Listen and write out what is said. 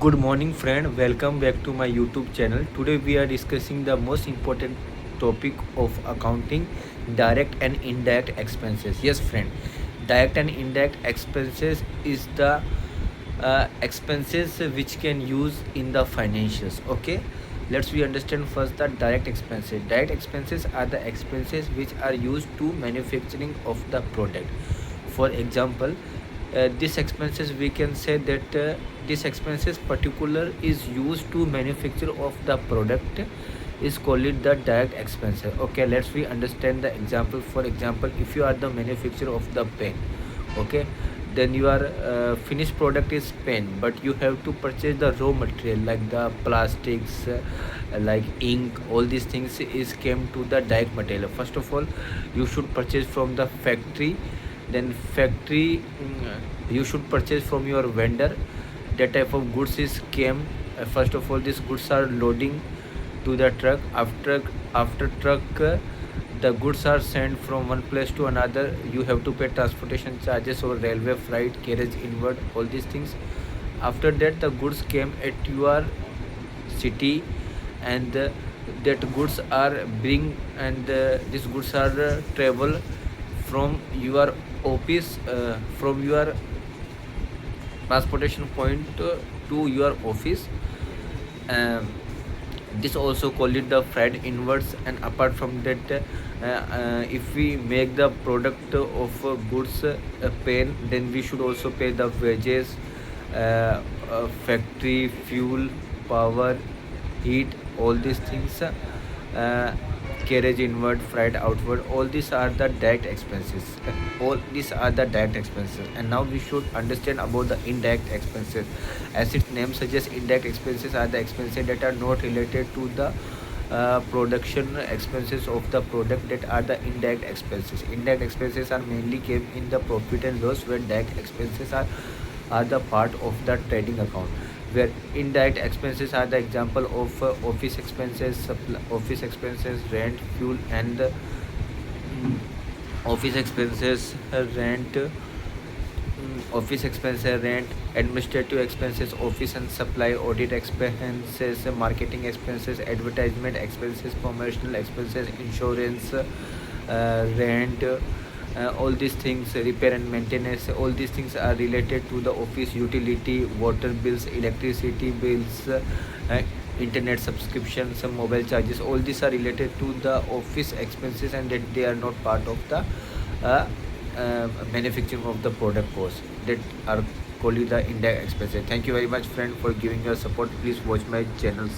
Good morning, friend. Welcome back to my YouTube channel. Today we are discussing the most important topic of accounting, direct and indirect expenses. Yes, friend. Direct and indirect expenses is the expenses which can use in the financials. Okay, let's we understand first the direct expenses. Direct expenses are the expenses which are used to manufacturing of the product. For example, this expenses we can say that this expenses particular is used to manufacture of the product is called it the direct expenses. Okay, let's we understand the example. For example, if you are the manufacturer of the pen, okay, then your finished product is pen, but you have to purchase the raw material like the plastics, like ink, all these things is came to the direct material. First of all, you should purchase from the factory, then factory you should purchase from your vendor. That type of goods is came. First of all, these goods are loading to the truck. After truck the goods are sent from one place to another. You have to pay transportation charges or railway freight, carriage inward, all these things. After that the goods came at your city, and that goods are bring, and these goods are travel from your office, from your transportation point to your office. um, this also call it the freight inwards. And apart from that, if we make the product of goods pen, then we should also pay the wages, factory fuel, power, heat, all these things, carriage inward, freight outward, all these are the direct expenses. All these are the direct expenses. And now we should understand about the indirect expenses. As its name suggests, indirect expenses are the expenses that are not related to the production expenses of the product, that are the indirect expenses. Indirect expenses are mainly came in the profit and loss, where direct expenses are the part of the trading account. Where indirect expenses are the example of office expenses, office expenses, rent, fuel, and office expenses, rent, office expenses, rent, administrative expenses, office and supply, audit expenses, marketing expenses, advertisement expenses, promotional expenses, insurance, rent, all these things, repair and maintenance, all these things are related to the office. Utility, water bills, electricity bills, internet subscriptions, some mobile charges, all these are related to the office expenses, and that they are not part of the uh, manufacturing of the product cost, that are called the indirect expenses. Thank you very much, friend, for giving your support. Please watch my channels.